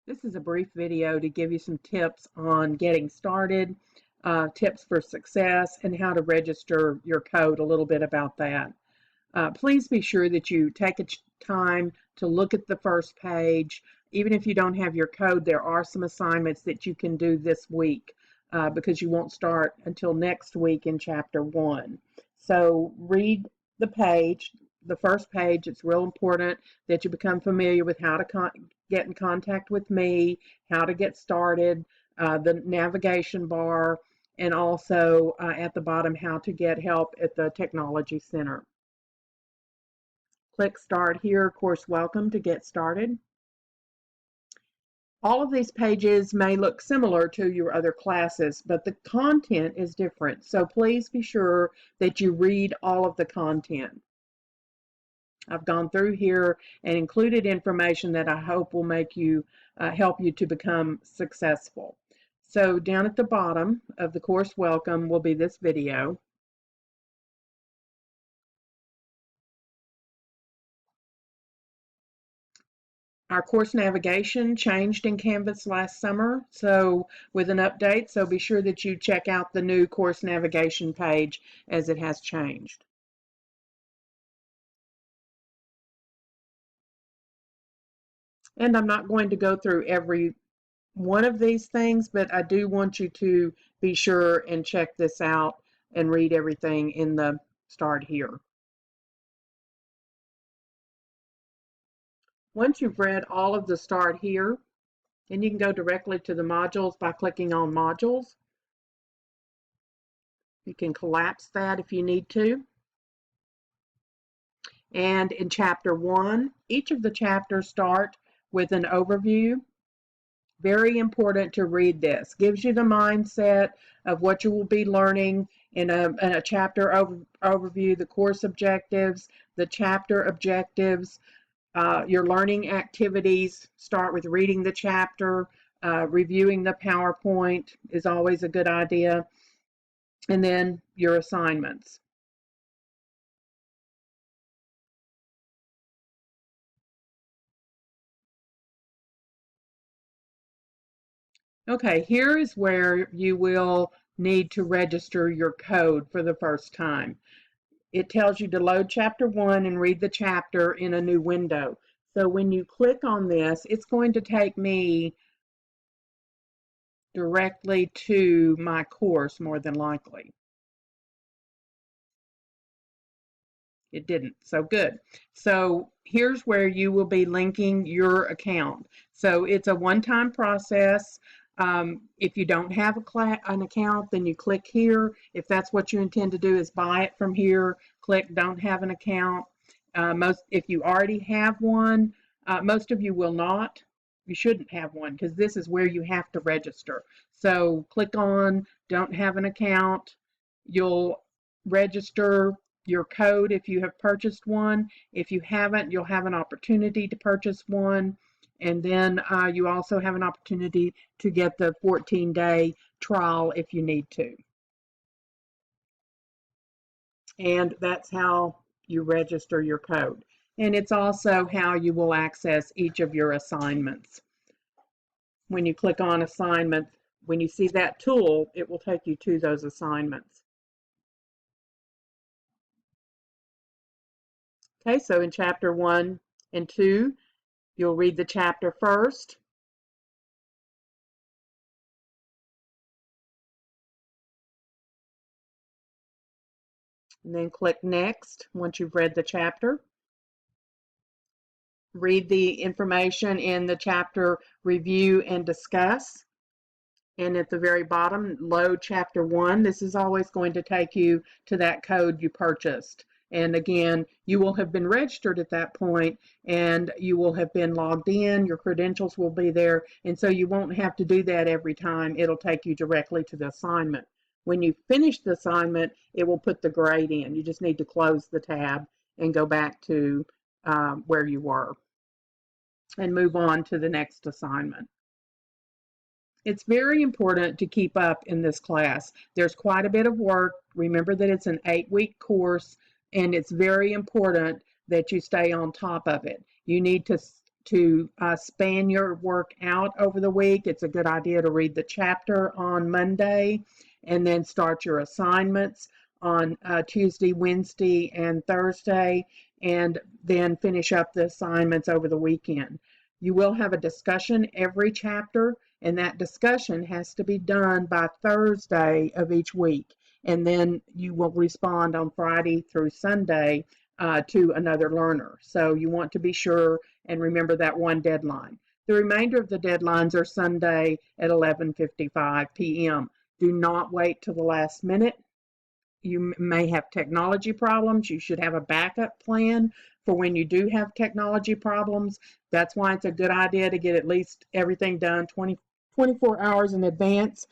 This is a brief video to give you some tips on getting started, tips for success, and how to register your code, a little bit about that. Please be sure that you take time to look at the first page. Even if you don't have your code, there are some assignments that you can do this week because you won't start until next week in Chapter 1. So read the page, the first page. It's real important that you become familiar with how to get in contact with me, how to get started, the navigation bar, and also at the bottom, how to get help at the Technology Center. Click Start Here, Course Welcome to get started. All of these pages may look similar to your other classes, but the content is different. So please be sure that you read all of the content. I've gone through here and included information that I hope will make you help you to become successful. So down at the bottom of the course welcome will be this video. Our course navigation changed in Canvas last summer, so with an update, so be sure that you check out the new course navigation page as it has changed. And I'm not going to go through every one of these things, but I do want you to be sure and check this out and read everything in the Start Here. Once you've read all of the Start Here, then you can go directly to the modules by clicking on Modules. You can collapse that if you need to. And in Chapter 1, each of the chapters start with an overview. Very important to read this. Gives you the mindset of what you will be learning in a chapter overview, the course objectives, the chapter objectives, your learning activities. Start with reading the chapter, reviewing the PowerPoint is always a good idea, and then your assignments. Okay, here is where you will need to register your code for the first time. It tells you to load Chapter 1 and read the chapter in a new window. So when you click on this, it's going to take me directly to my course, more than likely. It didn't, so good. So here's where you will be linking your account. So it's a one-time process. If you don't have an account, then you click here. If that's what you intend to do is buy it from here, click Don't Have an Account. If you already have one, most of you will not. You shouldn't have one because this is where you have to register. So click on Don't Have an Account. You'll register your code if you have purchased one. If you haven't, you'll have an opportunity to purchase one. And then you also have an opportunity to get the 14-day trial if you need to. And that's how you register your code. And it's also how you will access each of your assignments. When you click on assignment, when you see that tool, it will take you to those assignments. Okay, so in Chapter 1 and 2, you'll read the chapter first. And then click Next once you've read the chapter. Read the information in the chapter Review and Discuss. And at the very bottom, load Chapter 1. This is always going to take you to that code you purchased. And again, you will have been registered at that point and you will have been logged in, your credentials will be there, and so you won't have to do that every time. It'll take you directly to the assignment. When you finish the assignment, it will put the grade in. You just need to close the tab and go back to where you were and move on to the next assignment. It's very important to keep up in this class. There's quite a bit of work. Remember that it's an 8-week course, and it's very important that you stay on top of it. You need to to span your work out over the week. It's a good idea to read the chapter on Monday and then start your assignments on Tuesday, Wednesday, and Thursday, and then finish up the assignments over the weekend. You will have a discussion every chapter, and that discussion has to be done by Thursday of each week. And then you will respond on Friday through Sunday to another learner. So you want to be sure and remember that one deadline. The remainder of the deadlines are Sunday at 11:55 p.m. Do not wait till the last minute. You may have technology problems. You should have a backup plan for when you do have technology problems. That's why it's a good idea to get at least everything done 24 hours in advance.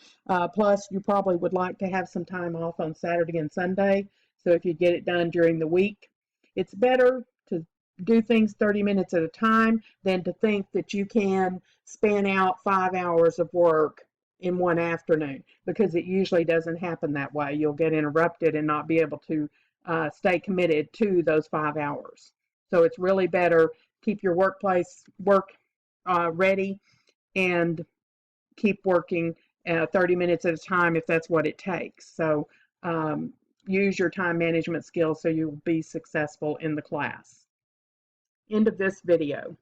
Plus, you probably would like to have some time off on Saturday and Sunday. So if you get it done during the week, it's better to do things 30 minutes at a time than to think that you can span out 5 hours of work in one afternoon, because it usually doesn't happen that way. You'll get interrupted and not be able to stay committed to those 5 hours. So it's really better keep your work ready and keep working 30 minutes at a time if that's what it takes. So use your time management skills so you'll be successful in the class. End of this video.